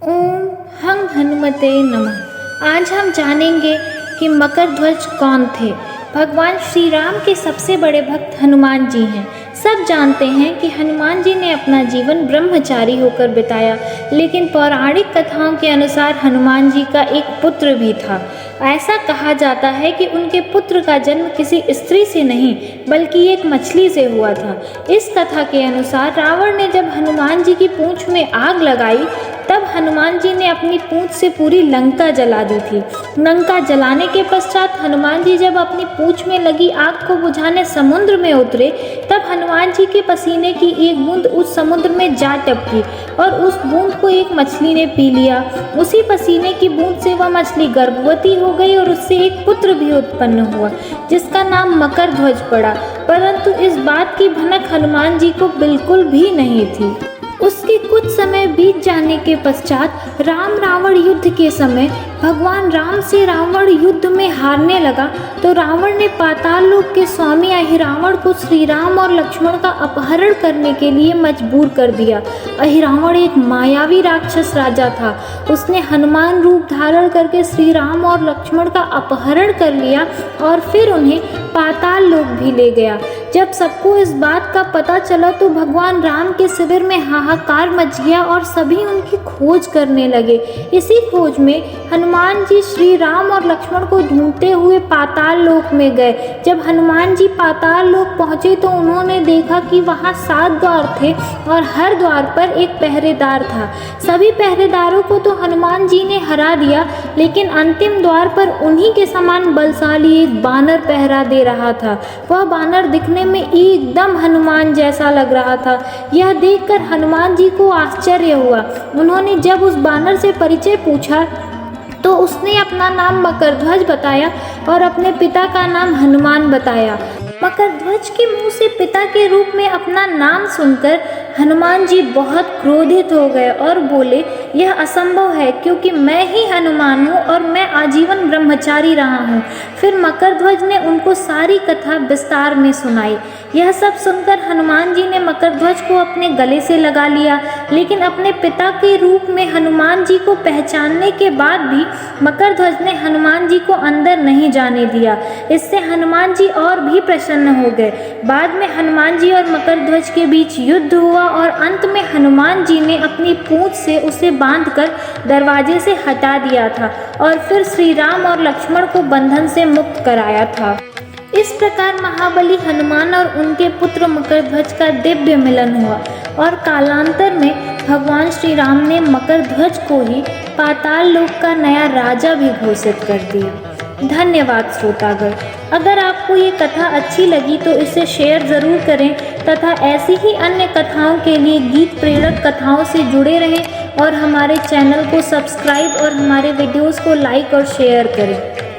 ओम हं हनुमते नमः। आज हम जानेंगे कि मकर ध्वज कौन थे। भगवान श्री राम के सबसे बड़े भक्त हनुमान जी हैं। सब जानते हैं कि हनुमान जी ने अपना जीवन ब्रह्मचारी होकर बिताया, लेकिन पौराणिक कथाओं के अनुसार हनुमान जी का एक पुत्र भी था। ऐसा कहा जाता है कि उनके पुत्र का जन्म किसी स्त्री से नहीं बल्कि एक मछली से हुआ था। इस कथा के अनुसार रावण ने जब हनुमान जी की पूंछ में आग लगाई, तब हनुमान जी ने अपनी पूंछ से पूरी लंका जला दी थी। लंका जलाने के पश्चात हनुमान जी जब अपनी पूंछ में लगी आग को बुझाने समुद्र में उतरे, तब हनुमान जी के पसीने की एक बूंद उस समुद्र में जा टपकी और उस बूंद को एक मछली ने पी लिया। उसी पसीने की बूंद से वह मछली गर्भवती हो गई और उससे एक पुत्र भी उत्पन्न हुआ, जिसका नाम मकर ध्वज पड़ा। परंतु इस बात की भनक हनुमान जी को बिल्कुल भी नहीं थी। उसके कुछ समय बीत जाने के पश्चात राम रावण युद्ध के समय भगवान राम से रावण युद्ध में हारने लगा, तो रावण ने पाताल लोक के स्वामी अहिरावण को श्री राम और लक्ष्मण का अपहरण करने के लिए मजबूर कर दिया। अहिरावण एक मायावी राक्षस राजा था। उसने हनुमान रूप धारण करके श्री राम और लक्ष्मण का अपहरण कर लिया और फिर उन्हें पाताल लोक भी ले गया। जब सबको इस बात का पता चला तो भगवान राम के शिविर में हाहाकार मच गया और सभी उनकी खोज करने लगे। इसी खोज में हनुमान जी श्री राम और लक्ष्मण को ढूंढते हुए पाताल लोक में गए। जब हनुमान जी पाताल लोक पहुंचे तो उन्होंने देखा कि वहां 7 द्वार थे और हर द्वार पर एक पहरेदार था। सभी पहरेदारों को तो हनुमान जी ने हरा दिया, लेकिन अंतिम द्वार पर उन्हीं के समान बलशाली एक बानर पहरा दे रहा था। वह बानर दिखने में एकदम हनुमान जैसा लग रहा था। यह देखकर हनुमान जी को आश्चर्य हुआ। उन्होंने जब उस बानर से परिचय पूछा तो उसने अपना नाम मकरध्वज बताया और अपने पिता का नाम हनुमान बताया। मकरध्वज के मुंह से पिता के रूप में अपना नाम सुनकर हनुमान जी बहुत क्रोधित हो गए और बोले, यह असंभव है, क्योंकि मैं ही हनुमान हूँ और मैं आजीवन ब्रह्मचारी रहा हूँ। फिर मकरध्वज ने उनको सारी कथा विस्तार में सुनाई। यह सब सुनकर हनुमान जी ने मकरध्वज को अपने गले से लगा लिया, लेकिन अपने पिता के रूप में हनुमान जी को पहचानने के बाद भी मकरध्वज ने हनुमान जी को अंदर नहीं जाने दिया। इससे हनुमान जी और भी प्रसन्न हो गए। बाद में हनुमान जी और मकरध्वज के बीच युद्ध हुआ और अंत में हनुमान जी ने अपनी पूंछ से उसे बांधकर दरवाजे से हटा दिया था और फिर श्री राम और लक्ष्मण को बंधन से मुक्त कराया था। इस प्रकार महाबली हनुमान और उनके पुत्र मकरध्वज का दिव्य मिलन हुआ और कालांतर में भगवान श्री राम ने मकरध्वज को ही पाताल लोक का नया राजा भी घोषित कर दिया। धन्यवाद श्रोतागण। अगर आपको ये कथा अच्छी लगी तो इसे शेयर ज़रूर करें तथा ऐसी ही अन्य कथाओं के लिए गीत प्रेरक कथाओं से जुड़े रहें और हमारे चैनल को सब्सक्राइब और हमारे वीडियोस को लाइक और शेयर करें।